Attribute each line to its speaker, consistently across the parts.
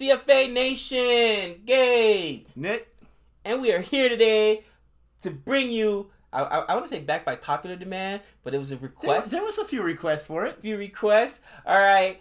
Speaker 1: CFA Nation? Gabe.
Speaker 2: Nick.
Speaker 1: And we are here today to bring you, I want to say back by popular demand, but it was a request.
Speaker 2: There was a few requests for it.
Speaker 1: All right.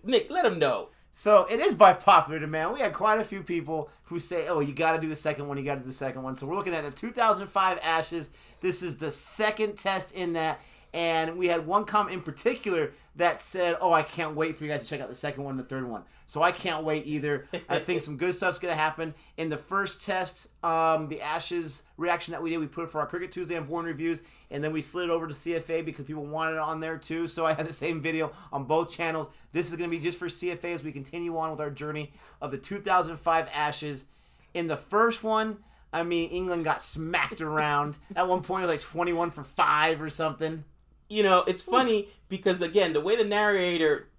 Speaker 1: Nick, let them know.
Speaker 2: So it is by popular demand. We had quite a few people who say, oh, you got to do the second one, So we're looking at the 2005 Ashes. This is the second test in that. And we had one comment in particular that said, oh, I can't wait for you guys to check out the second one and the third one. So I can't wait either. I think some good stuff's going to happen. In the first test, the Ashes reaction that we did, we put it for our Cricket Tuesday and Born Reviews, and then we slid it over to CFA because people wanted it on there too. So I had the same video on both channels. This is going to be just for CFA as we continue on with our journey of the 2005 Ashes. In the first one, I mean, England got smacked around. At one point, it was like 21 for 5 or something.
Speaker 1: You know, it's funny because, again, the way the narrator,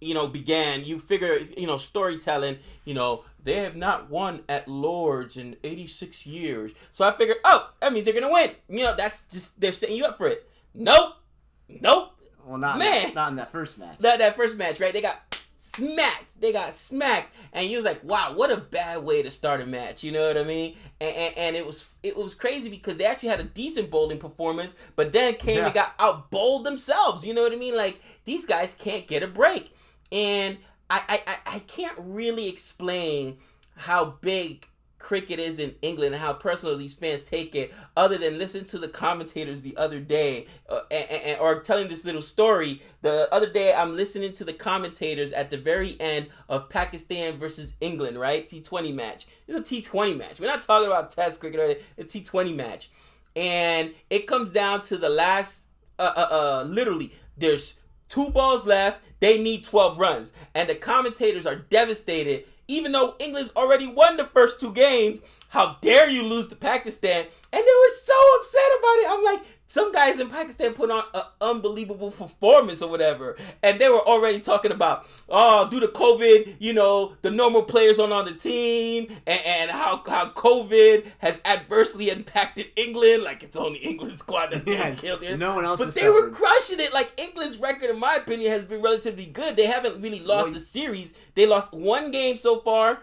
Speaker 1: began, you figure, storytelling, they have not won at Lord's in 86 years. So I figured, oh, that means they're going to win. That's just, they're setting you up for it. Nope.
Speaker 2: Well, not in that first match.
Speaker 1: That first match, right? They got smacked. And he was like, wow, what a bad way to start a match. You know what I mean? And it was crazy because they actually had a decent bowling performance, but then came and got out-bowled themselves. You know what I mean? Like, these guys can't get a break. And I can't really explain how big cricket is in England and how personal these fans take it, other than listen to the commentators the other day or telling this little story. The other day, I'm listening to the commentators at the very end of Pakistan versus England, right? T20 match. It's a T20 match. We're not talking about Test cricket or a T20 match. And it comes down to the last, literally, there's 2 balls left. They need 12 runs. And the commentators are devastated. Even though England's already won the first 2 games, how dare you lose to Pakistan? And they were so upset about it. I'm like, some guys in Pakistan put on an unbelievable performance or whatever. And they were already talking about, due to COVID, the normal players aren't on the team and how COVID has adversely impacted England. Like, it's only England's squad that's getting killed here.
Speaker 2: No one else
Speaker 1: But they were crushing it. Like, England's record, in my opinion, has been relatively good. They haven't really lost the series. They lost 1 game so far.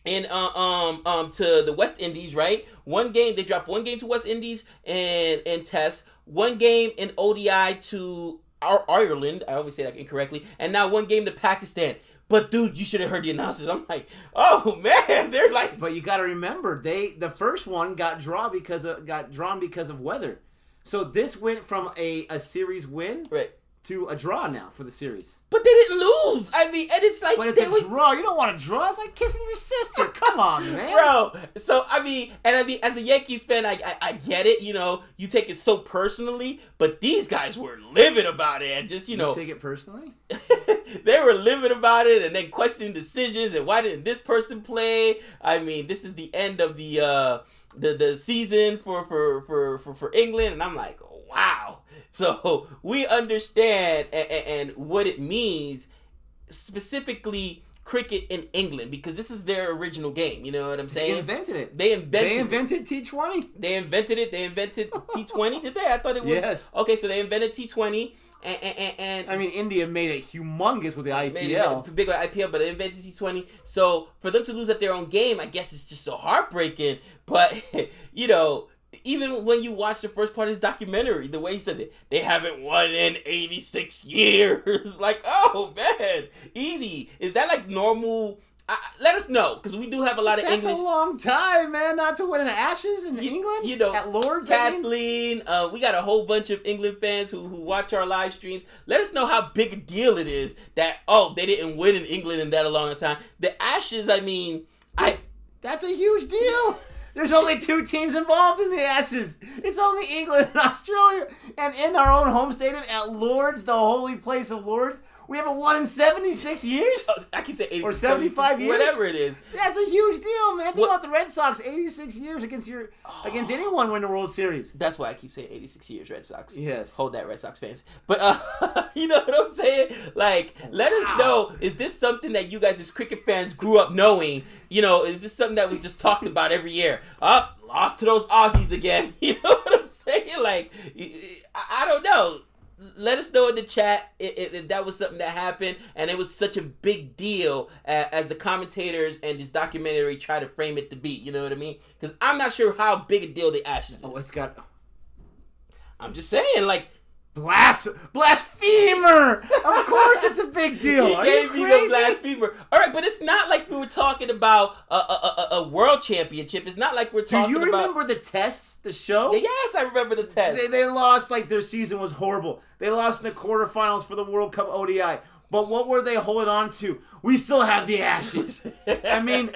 Speaker 1: And to the West Indies, right? 1 game, they dropped 1 game to West Indies and Test, 1 game in ODI to Ireland. I always say that incorrectly. And now 1 game to Pakistan. But dude, you should have heard the announcers. I'm like, oh man, they're like.
Speaker 2: But you got to remember, the first one got drawn because of weather. So this went from a series win,
Speaker 1: right,
Speaker 2: to a draw now for the series.
Speaker 1: But they didn't lose. I mean, and it's like...
Speaker 2: But it's a draw. You don't want to draw. It's like kissing your sister. Come on, man.
Speaker 1: Bro. So, I mean, as a Yankees fan, I get it. You take it so personally. But these guys were livid about it. And just,
Speaker 2: You take it personally?
Speaker 1: They were livid about it and then questioning decisions. And why didn't this person play? I mean, this is the end of the season for England. And I'm like, wow. So we understand and what it means, specifically cricket in England, because this is their original game. You know what I'm saying?
Speaker 2: They invented it.
Speaker 1: They invented
Speaker 2: T20.
Speaker 1: They invented it. They invented T20. Did they? I thought it was.
Speaker 2: Yes.
Speaker 1: Okay, so they invented T20. And
Speaker 2: I mean, India made it humongous with the IPL.
Speaker 1: Big with IPL, but they invented T20. So for them to lose at their own game, I guess it's just so heartbreaking. But, even when you watch the first part of his documentary, the way he says it, they haven't won in 86 years. Like, oh, man, easy. Is that like normal? Let us know, because we do have a lot of English.
Speaker 2: That's a long time, man, not to win an Ashes in England? At Lord's?
Speaker 1: Kathleen, we got a whole bunch of England fans who watch our live streams. Let us know how big a deal it is that, they didn't win in England in that long a time. The Ashes, I mean,
Speaker 2: that's a huge deal. There's only 2 teams involved in the Ashes. It's only England and Australia. And in our own home stadium at Lord's, the holy place of Lord's, we haven't won in 76 years?
Speaker 1: I keep saying 86,
Speaker 2: or 75 years?
Speaker 1: Whatever it is.
Speaker 2: That's a huge deal, man. Think about the Red Sox, 86 years against anyone win the World Series.
Speaker 1: That's why I keep saying 86 years, Red Sox.
Speaker 2: Yes.
Speaker 1: Hold that, Red Sox fans. But, you know what I'm saying? Like, let us know, is this something that you guys as cricket fans grew up knowing? Is this something that was just talked about every year? Lost to those Aussies again. You know what I'm saying? Like, I don't know. let us know in the chat if that was something that happened and it was such a big deal as the commentators and this documentary try to frame it to be. You know what I mean? Because I'm not sure how big a deal the Ashes is.
Speaker 2: Oh, it's got...
Speaker 1: I'm just saying, like...
Speaker 2: Blasphemer! Of course it's a big deal.
Speaker 1: He
Speaker 2: Are
Speaker 1: gave
Speaker 2: you
Speaker 1: me
Speaker 2: crazy?
Speaker 1: the blasphemer. All right, but it's not like we were talking about a world championship. It's not like we're talking about...
Speaker 2: Do you remember the tests, the show?
Speaker 1: Yes, I remember the test.
Speaker 2: They lost, like their season was horrible. They lost in the quarterfinals for the World Cup ODI. But what were they holding on to? We still have the Ashes. I mean,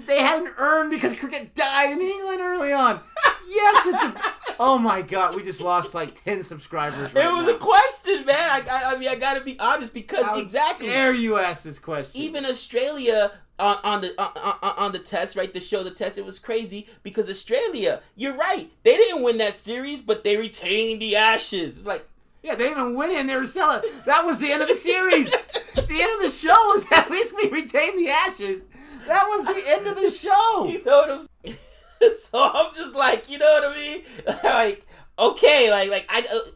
Speaker 2: they hadn't earned because cricket died in England early on. Yes, oh my God, we just lost like 10 subscribers right
Speaker 1: It was
Speaker 2: now.
Speaker 1: a question, man. I mean, I gotta be honest because
Speaker 2: How
Speaker 1: exactly.
Speaker 2: dare you ask this question?
Speaker 1: Even Australia on the test, right? To show the test, it was crazy because Australia. You're right. They didn't win that series, but they retained the Ashes. It's like.
Speaker 2: Yeah, they didn't even win it and they were selling. That was the end of the series. The end of the show was at least we retained the Ashes. That was the end of the show.
Speaker 1: You know what I'm saying? So I'm just like, you know what I mean? Like, okay,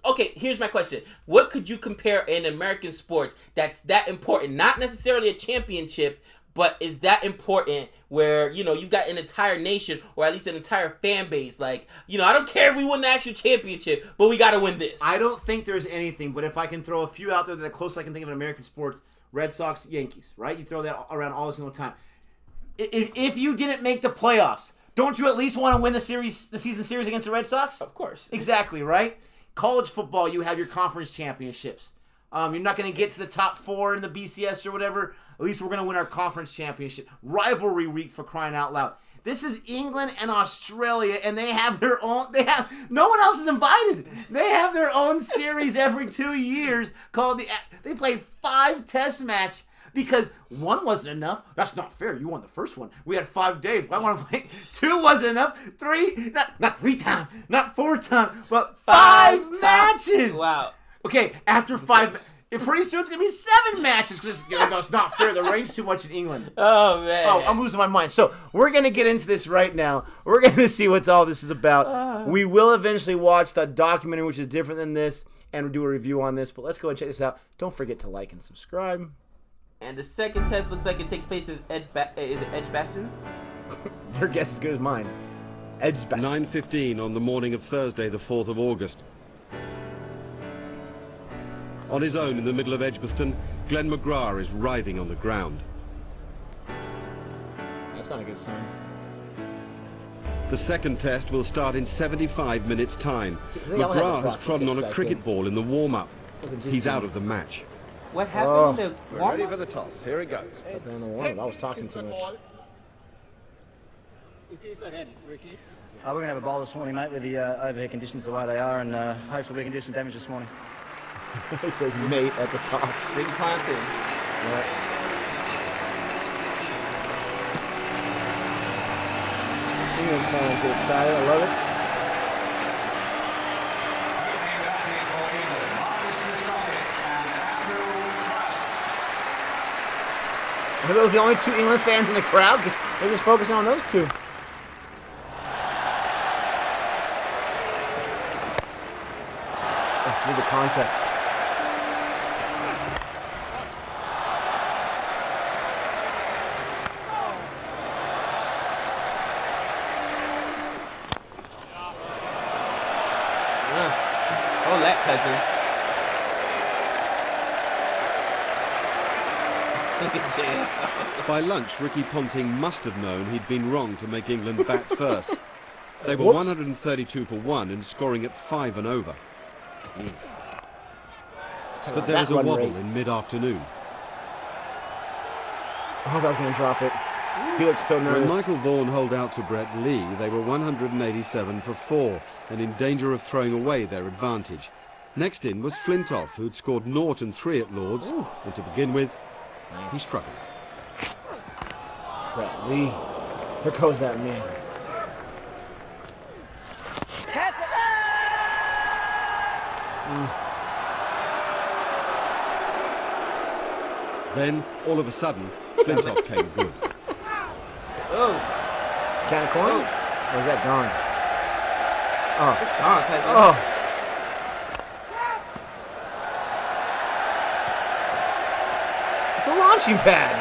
Speaker 1: okay, here's my question. What could you compare in American sports that's that important? Not necessarily a championship, but is that important where, you know, you got an entire nation or at least an entire fan base. Like, you know, I don't care if we win the actual championship, but we got to win this.
Speaker 2: I don't think there's anything, but if I can throw a few out there that are close I can think of in American sports, Red Sox, Yankees, right? You throw that around all the single time. If you didn't make the playoffs, don't you at least want to win the season series against the Red Sox?
Speaker 1: Of course.
Speaker 2: Exactly, right? College football, you have your conference championships. You're not going to get to the top 4 in the BCS or whatever. At least we're going to win our conference championship. Rivalry week, for crying out loud. This is England and Australia, and they have their own... No one else is invited. They have their own series every 2 years called They played 5 test match because 1 wasn't enough. That's not fair. You won the first one. We had 5 days. But I want to play... 2 wasn't enough. 3... Not 3 times. Not 4 times. But 5 matches.
Speaker 1: Wow.
Speaker 2: Okay, after 5... Pretty soon it's going to be 7 matches because it's not fair. The rain's too much in England.
Speaker 1: Oh, man.
Speaker 2: Oh, I'm losing my mind. So we're going to get into this right now. We're going to see what all this is about. We will eventually watch the documentary, which is different than this, and do a review on this. But let's go and check this out. Don't forget to like and subscribe.
Speaker 1: And the second test looks like it takes place at Edgbaston.
Speaker 2: Your guess is as good as mine. Edgbaston.
Speaker 3: 9:15 on the morning of Thursday, the 4th of August. On his own in the middle of Edgbaston, Glenn McGrath is writhing on the ground.
Speaker 2: That's not a good sign.
Speaker 3: The second test will start in 75 minutes' time.
Speaker 2: They all had the
Speaker 3: McGrath has
Speaker 2: frosted
Speaker 3: trodden
Speaker 2: tips
Speaker 3: on a
Speaker 2: back
Speaker 3: cricket
Speaker 2: then.
Speaker 3: ball in the warm-up.
Speaker 2: Wasn't just
Speaker 3: He's
Speaker 2: Jimmy.
Speaker 3: out of the match.
Speaker 1: What happened in the
Speaker 4: We're
Speaker 1: warm-up?
Speaker 4: ready for the toss. Here it goes.
Speaker 2: Sat there in the warm-up. I was talking too much.
Speaker 5: We're going to have a bowl this morning, mate, with the overhead conditions the way they are, and hopefully we can do some damage this morning.
Speaker 2: It says mate at the toss.
Speaker 1: Big content.
Speaker 2: England fans get excited. I love it. Are those the only 2 England fans in the crowd? They're just focusing on those 2. Need the context.
Speaker 1: Oh, that cousin. Look at Jay.
Speaker 3: By lunch, Ricky Ponting must have known he'd been wrong to make England bat first. They were
Speaker 2: Whoops.
Speaker 3: 132 for 1 and scoring at 5 and over.
Speaker 2: Jeez.
Speaker 3: But there was a wobble in mid-afternoon.
Speaker 2: Oh, that was going to drop it. He looks so
Speaker 3: When
Speaker 2: nervous.
Speaker 3: Michael Vaughan held out to Brett Lee, they were 187 for 4 and in danger of throwing away their advantage. Next in was Flintoff, who'd scored 0 and 3 at Lord's, and to begin with, he struggled.
Speaker 2: Brett Lee. Here goes that man.
Speaker 3: Then, all of a sudden, Flintoff came good.
Speaker 1: Oh,
Speaker 2: Can of corn? Or is that gone? Oh.
Speaker 1: gone, cousin.
Speaker 2: Oh. launching pad.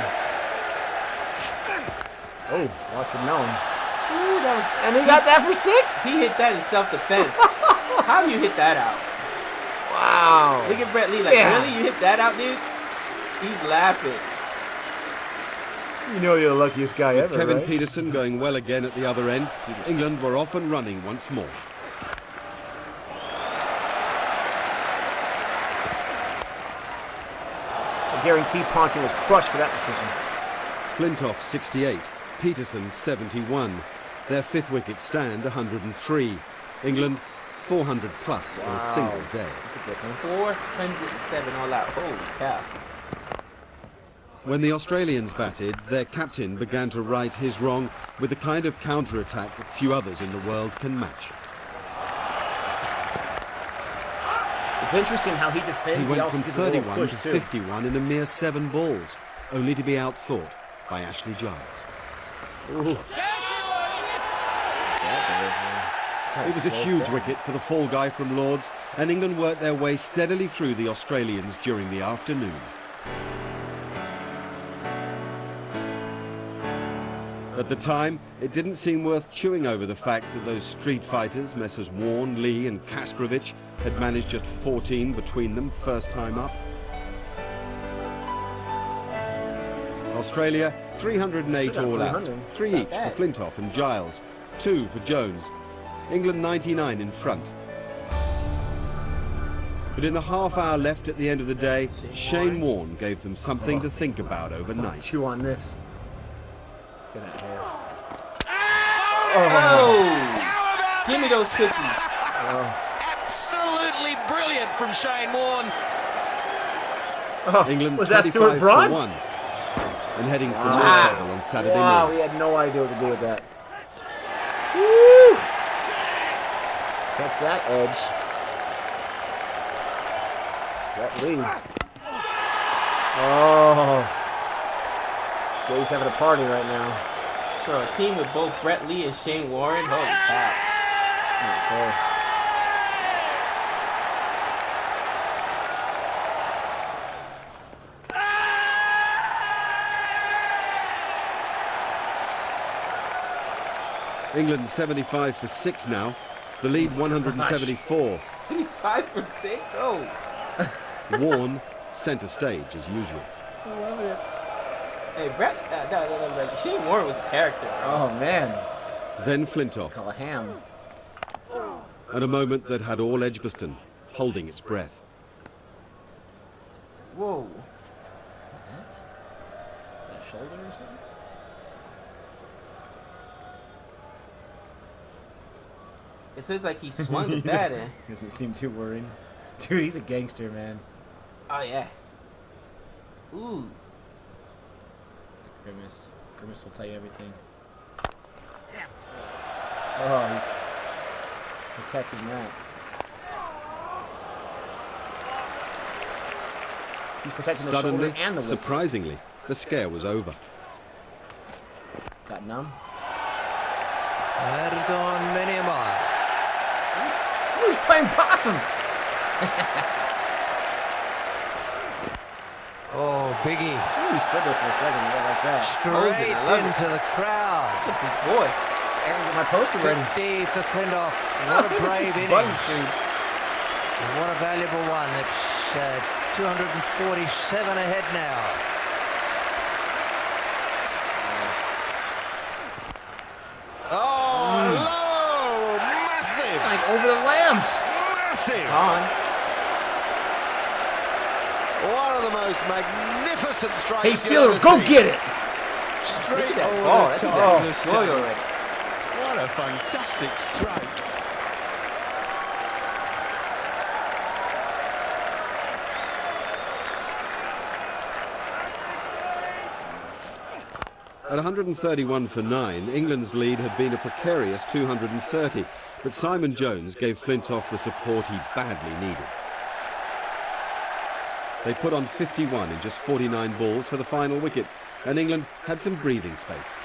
Speaker 2: Oh, watch him know him.
Speaker 1: Ooh,
Speaker 2: And he got that for 6?
Speaker 1: He hit that in self-defense. How do you hit that out?
Speaker 2: Wow.
Speaker 1: Look at Brett Lee. Like, really? You hit that out, dude? He's laughing.
Speaker 2: You know you're the luckiest guy ever,
Speaker 3: Kevin
Speaker 2: right?
Speaker 3: Peterson going well again at the other end. England were off and running once more.
Speaker 2: I guarantee Ponting was crushed for that decision.
Speaker 3: Flintoff 68, Peterson 71. Their 5th wicket stand 103. England 400 plus in a single day.
Speaker 2: That's a difference.
Speaker 1: 407 all out. Holy cow.
Speaker 3: When the Australians batted, their captain began to right his wrong with the kind of counter-attack that few others in the world can match.
Speaker 2: It's interesting how he defends.
Speaker 3: He went
Speaker 2: also
Speaker 3: from
Speaker 2: gives a little
Speaker 3: 31
Speaker 2: push
Speaker 3: to
Speaker 2: too.
Speaker 3: 51 in a mere 7 balls, only to be outthought by Ashley Giles.
Speaker 2: Ooh.
Speaker 3: It was a huge wicket for the fall guy from Lord's, and England worked their way steadily through the Australians during the afternoon. At the time, it didn't seem worth chewing over the fact that those street fighters, Messrs. Warne, Lee and Kasparovich, had managed just 14 between them first time up. Australia, 308 all out, 3 each for Flintoff and Giles, 2 for Jones. England 99 in front. But in the half hour left at the end of the day, Shane Warne gave them something to think about overnight.
Speaker 2: Chew on this. Look at that hair.
Speaker 1: Oh! Give me those cookies.
Speaker 4: Absolutely brilliant from Shane Warne.
Speaker 3: England
Speaker 2: Was that
Speaker 3: 25
Speaker 2: Stuart Broad?
Speaker 3: for 1 and heading for more trouble on Saturday
Speaker 2: Wow,
Speaker 3: morning.
Speaker 2: we had no idea what to do with that. Woo! Catch that edge. Brett Lee. Oh. Dave's having a party right now.
Speaker 1: For a team with both Brett Lee and Shane Warne, holy cow.
Speaker 2: Not fair.
Speaker 3: England 75 for 6 now. The lead 174.
Speaker 1: 5 for 6? Oh.
Speaker 3: Warne centre stage as usual.
Speaker 2: I love it.
Speaker 1: Hey, Brett, Shane Warne was a character, bro.
Speaker 2: Oh, man.
Speaker 3: Then Flintoff,
Speaker 2: Call a ham.
Speaker 3: at a moment that had all Edgbaston holding its breath.
Speaker 1: Whoa.
Speaker 2: A shoulder or something?
Speaker 1: It looked like he swung the bat in.
Speaker 2: Doesn't seem too worried. Dude, he's a gangster, man.
Speaker 1: Oh, yeah. Ooh.
Speaker 2: The Grimace. Grimace will tell you everything. Oh, he's protecting that. He's protecting the
Speaker 3: Suddenly,
Speaker 2: shoulder and the wicket.
Speaker 3: surprisingly, the scare was over.
Speaker 2: Got numb.
Speaker 6: That has gone many a mile.
Speaker 2: Oh, he's playing possum.
Speaker 6: Oh, Biggie.
Speaker 2: Ooh, he stood there for a second. Yeah, like that.
Speaker 6: Straight
Speaker 1: I love it.
Speaker 6: into the crowd.
Speaker 1: That's a big boy.
Speaker 2: I gotta get my poster ready.
Speaker 6: 50 for Flintoff. What a brave
Speaker 2: Button
Speaker 6: innings.
Speaker 2: suit.
Speaker 6: And what a valuable one. It's 247 ahead now.
Speaker 4: Oh, low! Massive!
Speaker 2: Like over the lamps.
Speaker 4: Massive!
Speaker 1: On.
Speaker 4: One of the most magnificent strikes
Speaker 2: Hey,
Speaker 4: you'll
Speaker 2: Fielder,
Speaker 4: ever
Speaker 2: go
Speaker 4: see.
Speaker 2: get it.
Speaker 4: Straight
Speaker 1: Look at that
Speaker 4: over
Speaker 1: ball.
Speaker 4: the
Speaker 1: That's
Speaker 4: top
Speaker 1: that
Speaker 4: of the
Speaker 1: destroyed
Speaker 4: stump.
Speaker 1: already.
Speaker 4: What a fantastic strike.
Speaker 3: At 131 for 9, England's lead had been a precarious 230, but Simon Jones gave Flintoff the support he badly needed. They put on 51 in just 49 balls for the final wicket, and England had some breathing space.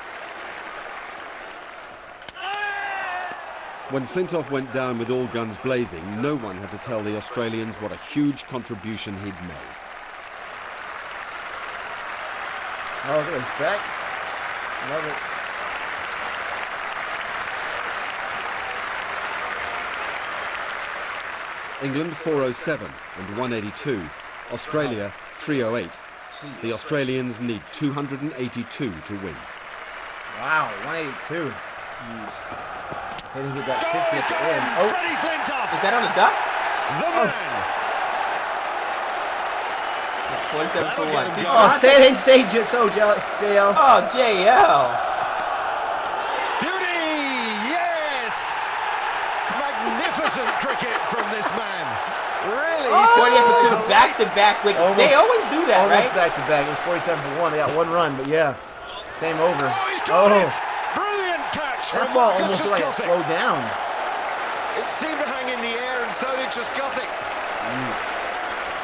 Speaker 3: When Flintoff went down with all guns blazing, no one had to tell the Australians what a huge contribution he'd made.
Speaker 2: Oh, the respect. Love it.
Speaker 3: England 407 and 182. Australia 308. The Australians need 282 to win.
Speaker 2: Wow, 182. Jeez. They didn't get that 50 at the end. Oh,
Speaker 4: Freddie Flintoff,
Speaker 1: Is that on the duck?
Speaker 4: the man.
Speaker 1: 47 for
Speaker 4: That'll
Speaker 1: 1.
Speaker 4: get him
Speaker 1: See,
Speaker 4: going.
Speaker 2: oh, say it ain't say so, JL.
Speaker 1: Oh, JL.
Speaker 4: Beauty, yes! Magnificent cricket from this man. Really?
Speaker 1: What do you have to do? Back-to-back wickets.
Speaker 2: Almost-
Speaker 1: They always do that,
Speaker 2: Almost
Speaker 1: right?
Speaker 2: back to back. It was 47 for 1. They got 1 run, but yeah. Same over.
Speaker 4: Oh, he's got it! Brilliant catch
Speaker 2: That
Speaker 4: from
Speaker 2: ball
Speaker 4: Marcus
Speaker 2: almost looked like it
Speaker 4: Trescothick.
Speaker 2: slowed down.
Speaker 4: It seemed to hang in the air, and so did Trescothick.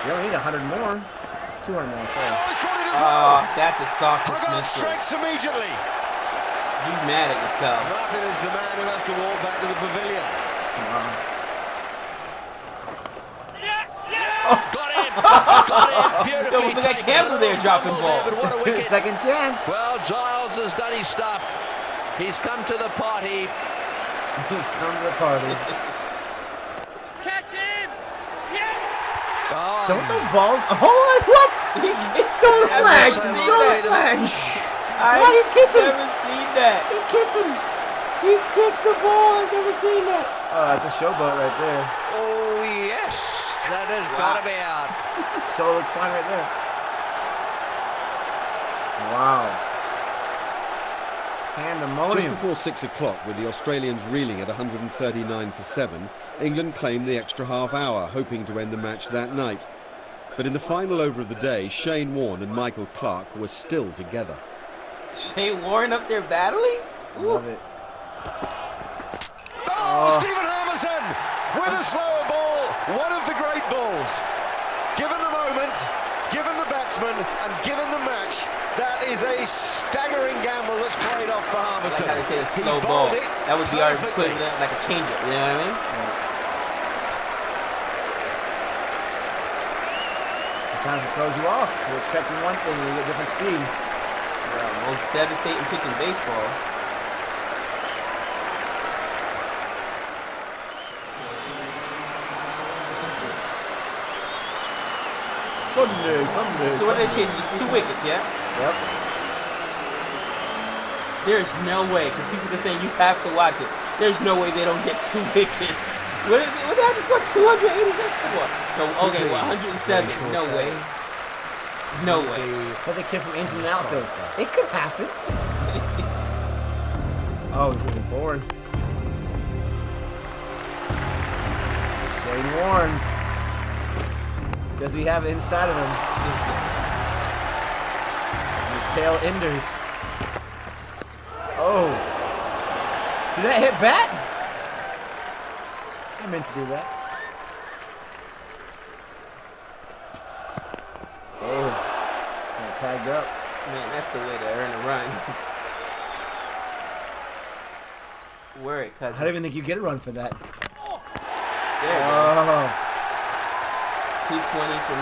Speaker 2: You don't need 100 more. 200 more, sorry.
Speaker 4: Oh, he's got it as
Speaker 1: Oh,
Speaker 4: well.
Speaker 1: that's a soft
Speaker 4: Hogarth
Speaker 1: dismissal.
Speaker 4: strikes immediately.
Speaker 1: You mad at yourself.
Speaker 4: Martin is the man who has to walk back to the pavilion. Got him! Got him! Beautifully
Speaker 1: Yo, look at
Speaker 4: taken.
Speaker 1: Campbell there dropping
Speaker 4: Fumble there,
Speaker 1: balls.
Speaker 4: but what a wicket.
Speaker 2: Second chance.
Speaker 7: Well, Giles has done his stuff. He's come to the party.
Speaker 2: He's come to the party.
Speaker 7: God.
Speaker 2: Don't those balls... Oh, what? Don't flag. Don't flag. What? He's kissing.
Speaker 1: I've never seen that.
Speaker 2: He's kissing.
Speaker 1: He kicked the ball. I've never seen that.
Speaker 2: Oh, that's a showboat right there.
Speaker 7: Oh, yes. That has got to be out.
Speaker 2: Show looks fine right there. Wow.
Speaker 3: Just
Speaker 2: Pandemonium.
Speaker 3: before 6 o'clock, with the Australians reeling at 139 for 7, England claimed the extra half hour, hoping to end the match that night. But in the final over of the day, Shane Warne and Michael Clarke were still together.
Speaker 1: Shane Warne up there battling?
Speaker 2: Love it.
Speaker 4: Oh, Stephen Harmison with a slower ball. One of the great balls. Given the moment, given the batsman, and given the match, that is a staggering gamble that's played off for
Speaker 1: I
Speaker 4: Harmison.
Speaker 1: like how they say a
Speaker 4: He
Speaker 1: slow
Speaker 4: bowled
Speaker 1: ball.
Speaker 4: it
Speaker 1: That would be our
Speaker 4: perfectly.
Speaker 1: equivalent, like a changeup. You know what I mean?
Speaker 2: Sometimes it throws you off. You're expecting one thing and you get different speed.
Speaker 1: Yeah, most devastating pitch in baseball.
Speaker 2: Sunday.
Speaker 1: So what did they change? Just 2 wickets, yeah?
Speaker 2: Yep.
Speaker 1: There's no way, because people are saying you have to watch it. There's no way they don't get 2 wickets. What did they have to score 286 for? No, okay, well, 107. No way. No way.
Speaker 2: But the kid from Angel in the outfield. It could happen. Oh, he's moving forward. Shane Warne. Does he have it inside of him? The tail enders. Oh. Did that hit bat? I meant to do that. Oh. Got tagged up.
Speaker 1: Man, that's the way to earn a run. Word,
Speaker 2: I
Speaker 1: cousin.
Speaker 2: don't even think you get a run for that.
Speaker 1: There it goes.
Speaker 2: Oh.
Speaker 1: 220 for 9.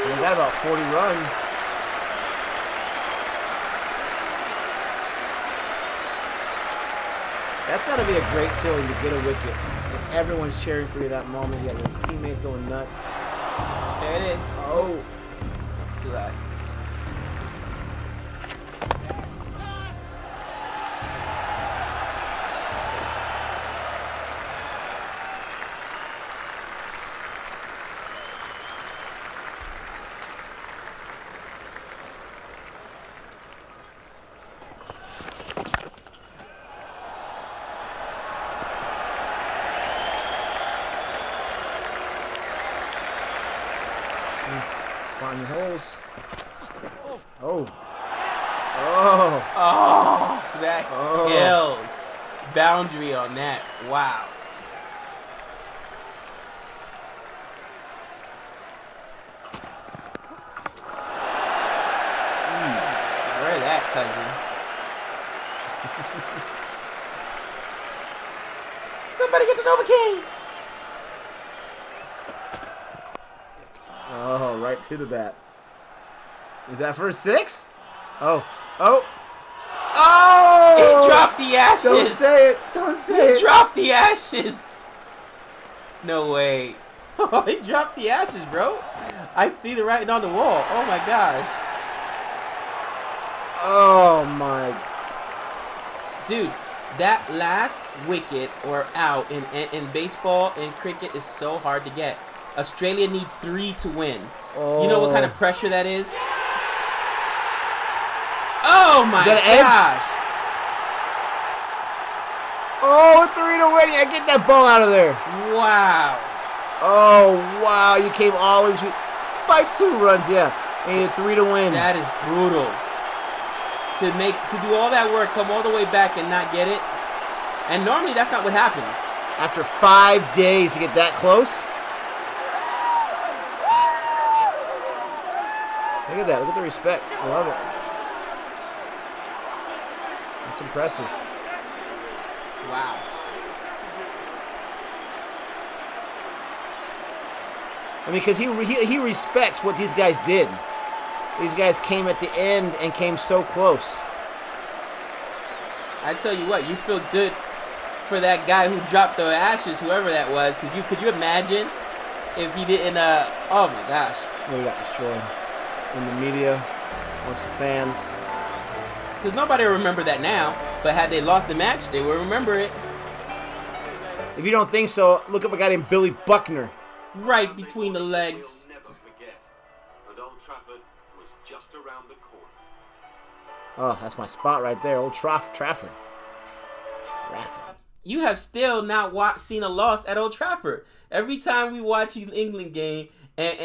Speaker 2: So we got about 40 runs. That's got to be a great feeling to get a wicket. And everyone's cheering for you that moment. You got your teammates going nuts.
Speaker 1: There it is.
Speaker 2: Oh.
Speaker 1: Too high.
Speaker 2: Finding holes. Oh. Oh.
Speaker 1: Oh, that
Speaker 2: Oh.
Speaker 1: kills. Boundary on that. Wow. Jeez. Where that, cousin? Somebody get the Nova King.
Speaker 2: Oh, right to the bat. Is that for a 6? Oh.
Speaker 1: He dropped the ashes.
Speaker 2: Don't say it. Don't say it.
Speaker 1: He dropped the ashes. No way. He dropped the ashes, bro. I see the writing on the wall. Oh my gosh.
Speaker 2: Oh my.
Speaker 1: Dude, that last wicket or out in baseball and cricket is so hard to get. Australia need 3 to win. You know what kind of pressure that is? Oh my gosh.
Speaker 2: Oh, 3 to win. I get that ball out of there.
Speaker 1: Wow.
Speaker 2: Oh, wow. You came all the way by 2 runs, yeah. And you had 3 to win.
Speaker 1: That is brutal. To do all that work, come all the way back and not get it. And normally that's not what happens.
Speaker 2: After 5 days to get that close. Look at that. Look at the respect. I love it. That's impressive.
Speaker 1: Wow.
Speaker 2: I mean, because he respects what these guys did. These guys came at the end and came so close.
Speaker 1: I tell you what, you feel good for that guy who dropped the ashes, whoever that was. Could you imagine if he didn't? Oh my gosh.
Speaker 2: Oh, he got destroyed in the media, amongst the fans.
Speaker 1: Because nobody will remember that now. But had they lost the match, they will remember it.
Speaker 2: If you don't think so, look up a guy named Billy Buckner.
Speaker 1: Right between the legs.
Speaker 4: We'll never forget. And Old Trafford was just around the corner.
Speaker 2: Oh, that's my spot right there. Old Trafford.
Speaker 1: You have still not seen a loss at Old Trafford. Every time we watch an England game and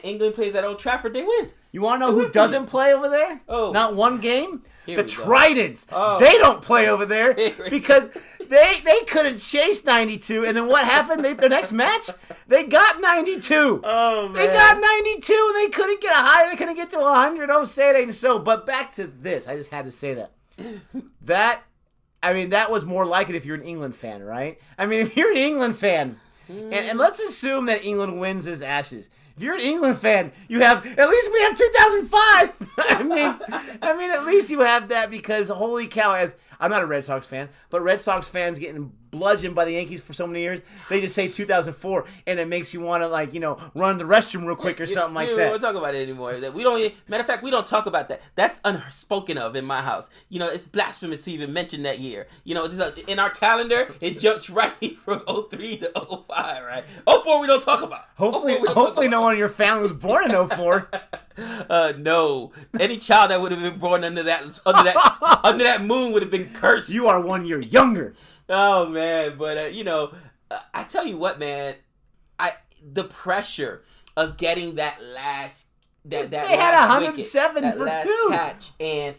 Speaker 1: England plays at Old Trafford, they win.
Speaker 2: You want to know who doesn't play over there?
Speaker 1: Oh.
Speaker 2: Not one game?
Speaker 1: Here
Speaker 2: The
Speaker 1: we go.
Speaker 2: Tridents.
Speaker 1: Oh.
Speaker 2: They don't play over there
Speaker 1: Here we
Speaker 2: because they couldn't chase 92. And then what happened? Their next match, they got 92.
Speaker 1: Oh, man.
Speaker 2: They got 92 and they couldn't get a higher. They couldn't get to 100. Don't say it ain't so. But back to this. I just had to say that. That was more like it if you're an England fan, right? I mean, if you're an England fan, and let's assume that England wins this Ashes. If you're an England fan, at least we have 2005. I mean, at least you have that because holy cow, I'm not a Red Sox fan, but Red Sox fans getting bludgeoned by the Yankees for so many years, they just say 2004, and it makes you want to run the restroom real quick or something like that.
Speaker 1: We don't talk about it anymore. Matter of fact, we don't talk about that. That's unspoken of in my house. It's blasphemous to even mention that year. In our calendar, it jumps right from 03 to 05, right? 04 we don't talk about.
Speaker 2: Hopefully no one in your family was born in 04.
Speaker 1: No. Any child that would have been born under that moon would have been cursed.
Speaker 2: You are 1 year younger.
Speaker 1: Oh man, but I tell you what, man, the pressure of getting that last they
Speaker 2: had 107
Speaker 1: wicket,
Speaker 2: for
Speaker 1: last
Speaker 2: 2
Speaker 1: catch, and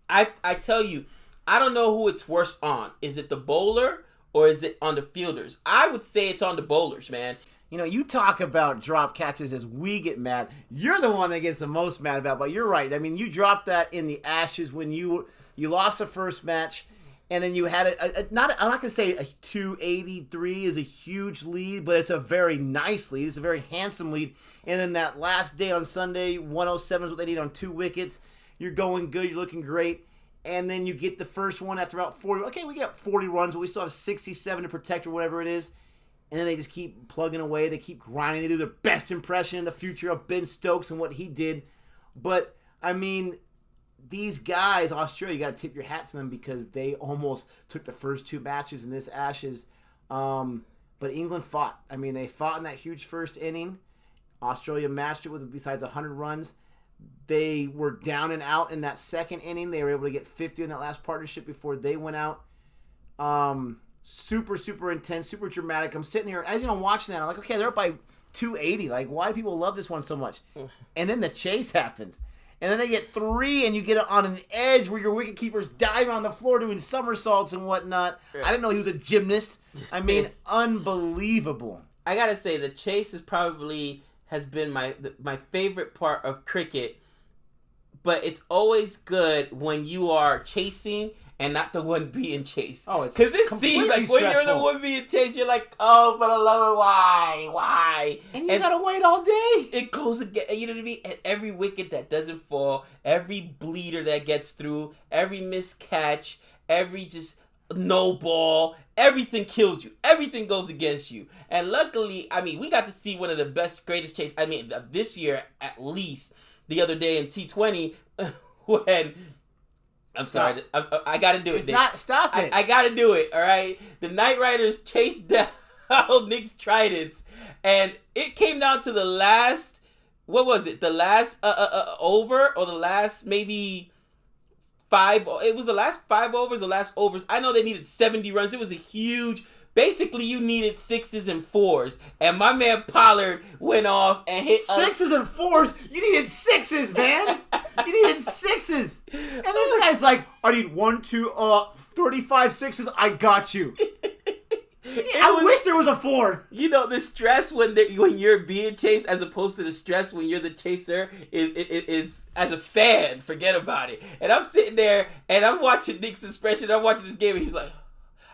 Speaker 1: I tell you, I don't know who it's worse on. Is it the bowler or is it on the fielders? I would say it's on the bowlers, man.
Speaker 2: You talk about drop catches as we get mad. You're the one that gets the most mad about. But you're right. I mean, you dropped that in the Ashes when you lost the first match. And then you had I'm not going to say a 283 is a huge lead, but it's a very nice lead. It's a very handsome lead. And then that last day on Sunday, 107 is what they need on 2 wickets. You're going good. You're looking great. And then you get the first one after about 40. Okay, we got 40 runs, but we still have 67 to protect or whatever it is. And then they just keep plugging away. They keep grinding. They do their best impression in the future of Ben Stokes and what he did. But, I mean, these guys, Australia, you got to tip your hat to them because they almost took the first 2 matches in this Ashes. But England fought. I mean, they fought in that huge first inning. Australia matched it with besides 100 runs. They were down and out in that second inning. They were able to get 50 in that last partnership before they went out. Super, super intense, super dramatic. I'm sitting here, as I'm watching that, I'm like, okay, they're up by 280. Like, why do people love this one so much? And then the chase happens. And then they get 3, and you get it on an edge where your wicketkeeper's diving on the floor doing somersaults and whatnot. I didn't know he was a gymnast. I mean, unbelievable.
Speaker 1: I gotta say, the chase has been my favorite part of cricket. But it's always good when you are chasing and not the one being chased.
Speaker 2: Oh, it's
Speaker 1: because it seems like when you're the one being chased, you're like, oh, for the love of why?
Speaker 2: And you gotta wait all day.
Speaker 1: It goes again. You know what I mean? And every wicket that doesn't fall, every bleeder that gets through, every missed catch, every just no ball, everything kills you. Everything goes against you. And luckily, I mean, we got to see one of the greatest chases. I mean, this year at least. The other day in T20 when I'm sorry, I got to do it.
Speaker 2: Stop it.
Speaker 1: I got to do it. All right, the Knight Riders chased down Nick's Tridents, and it came down to the last. What was it? The last over, or the last maybe 5? It was the last 5 overs. The last overs. I know they needed 70 runs. It was a huge. Basically, you needed 6s and 4s, and my man Pollard went off and hit
Speaker 2: 6s and 4s. You needed 6s, man. You needed 6s, and this guy's like, I need 1, 2, 35 6s. I got you. I wish there was a 4.
Speaker 1: You know, the stress when you're being chased, as opposed to the stress when you're the chaser, is as a fan. Forget about it. And I'm sitting there and I'm watching Nick's expression. I'm watching this game, and he's like.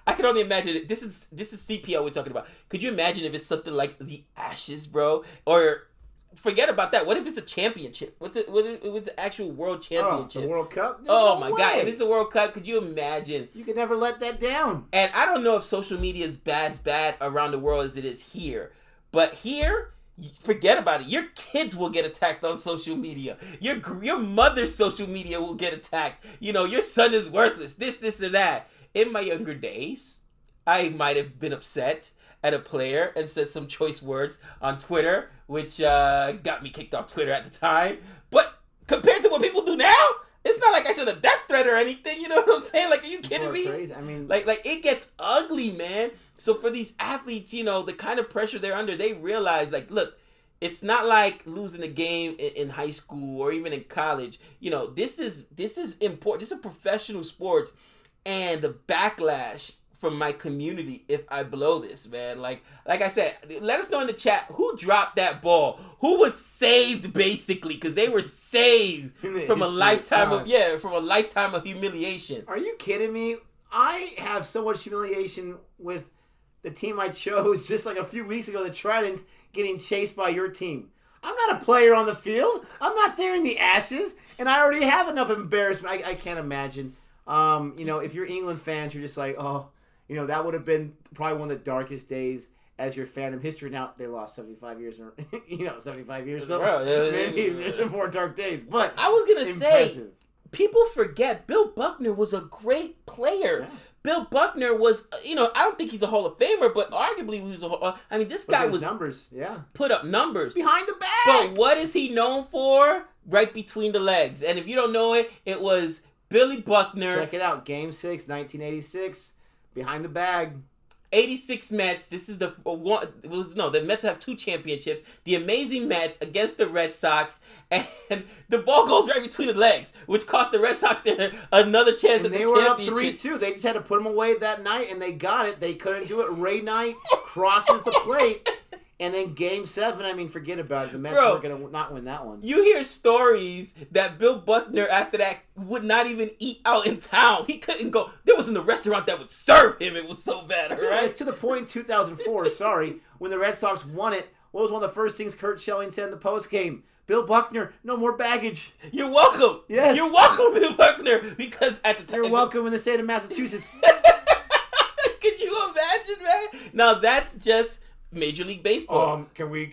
Speaker 1: I can only imagine it. This is CPL we're talking about. Could you imagine if it's something like the Ashes, bro? Or forget about that. What if it's a championship? What's it? Was the actual World Championship?
Speaker 2: The World Cup?
Speaker 1: My God! If it's a World Cup, could you imagine?
Speaker 2: You could never let that down.
Speaker 1: And I don't know if social media is as bad around the world as it is here, but here. Forget about it. Your kids will get attacked on social media. Your mother's social media will get attacked. You know, your son is worthless. This, or that. In my younger days, I might have been upset at a player and said some choice words on Twitter, which got me kicked off Twitter at the time. But compared to what people do now, it's not like I said a death threat or anything. You know what I'm saying? Like, are you kidding me?
Speaker 2: Crazy. I mean,
Speaker 1: like it gets ugly, man. So for these athletes, you know, the kind of pressure they're under, they realize, like, look, it's not like losing a game in high school or even in college. You know, this is important. This is professional sports. And the backlash from my community if I blow this, man. Like I said, let us know in the chat who dropped that ball, who was saved basically, because they were saved from a lifetime of humiliation.
Speaker 2: Are you kidding me? I have so much humiliation with the team I chose just like a few weeks ago, the Tridents, getting chased by your team. I'm not a player on the field. I'm not there in the Ashes, and I already have enough embarrassment. I can't imagine. You know, if you're England fans, you're just like, oh, you know, that would have been probably one of the darkest days as your fandom history. Now, they lost 75 years, 75 years. So maybe there's some more dark days. But
Speaker 1: I was going to say, people forget Bill Buckner was a great player. Yeah. Bill Buckner was, you know, I don't think he's a Hall of Famer, but arguably he was I mean, this guy was
Speaker 2: numbers, yeah,
Speaker 1: put up numbers.
Speaker 2: Behind the bag.
Speaker 1: But what is he known for? Right between the legs. And if you don't know it, it was Billy Buckner.
Speaker 2: Check it out. Game 6, 1986. Behind the bag.
Speaker 1: 86 Mets. This is the one. The Mets have 2 championships. The amazing Mets against the Red Sox, and the ball goes right between the legs, which cost the Red Sox another chance at the championship.
Speaker 2: They were up 3-2. They just had to put them away that night, and they got it. They couldn't do it. Ray Knight crosses the plate. And then Game 7, I mean, forget about it. The Mets were going to not win that one.
Speaker 1: You hear stories that Bill Buckner, after that, would not even eat out in town. He couldn't go. There wasn't a restaurant that would serve him. It was so bad, all right?
Speaker 2: It's to the point in 2004, when the Red Sox won it. What was one of the first things Kurt Schilling said in the postgame? Bill Buckner, no more baggage.
Speaker 1: You're welcome.
Speaker 2: Yes.
Speaker 1: You're welcome, Bill Buckner, because at the time...
Speaker 2: You're welcome in the state of Massachusetts.
Speaker 1: Could you imagine, man? Now, that's just... Major League Baseball.
Speaker 2: Can we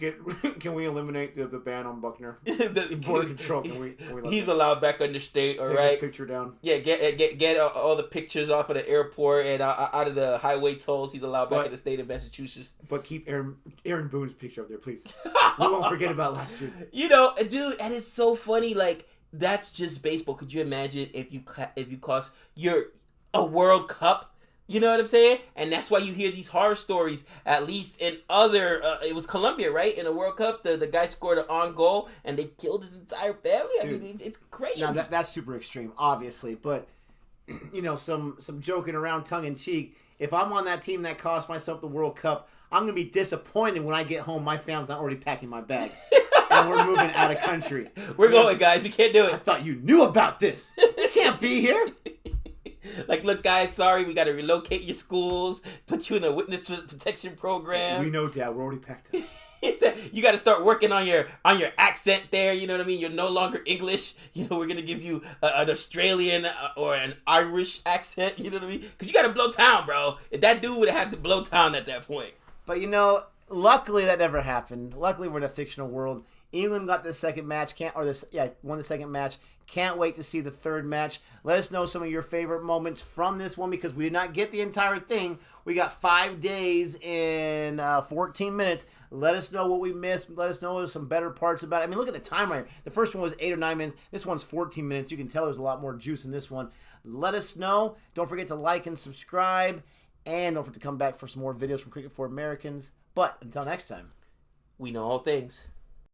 Speaker 2: eliminate the ban on Buckner? The border control. Can we
Speaker 1: he's allowed back under state. All right.
Speaker 2: Take his picture down.
Speaker 1: Yeah, get all the pictures off of the airport and out of the highway tolls. He's allowed back in the state of Massachusetts.
Speaker 2: But keep Aaron Boone's picture up there, please. We won't forget about last year.
Speaker 1: You know, dude, and it's so funny. Like, that's just baseball. Could you imagine if you cost a World Cup? You know what I'm saying? And that's why you hear these horror stories, at least in other... it was Colombia, right? In the World Cup, the guy scored an on goal, and they killed his entire family. I mean, it's crazy.
Speaker 2: Now, that's super extreme, obviously. But, you know, some joking around tongue-in-cheek. If I'm on that team that cost myself the World Cup, I'm going to be disappointed when I get home. My family's not already packing my bags. And we're moving out of country.
Speaker 1: We're going, guys. We can't do it.
Speaker 2: I thought you knew about this. You can't be here.
Speaker 1: Like, look, guys, sorry, we got to relocate your schools, put you in a witness protection program.
Speaker 2: We know, Dad. We're already packed up.
Speaker 1: He said you got to start working on your accent there. You know what I mean? You're no longer English. You know, we're gonna give you an Australian or an Irish accent. You know what I mean? Because you got to blow town, bro. If that dude would have had to blow town at that point.
Speaker 2: But you know, luckily that never happened. Luckily we're in a fictional world. England got the second match. Won the second match. Can't wait to see the third match. Let us know some of your favorite moments from this one because we did not get the entire thing. We got 5 days in 14 minutes. Let us know what we missed. Let us know some better parts about it. I mean, look at the time right here. The first one was 8 or 9 minutes. This one's 14 minutes. You can tell there's a lot more juice in this one. Let us know. Don't forget to like and subscribe. And don't forget to come back for some more videos from Cricket for Americans. But until next time,
Speaker 1: we know all things.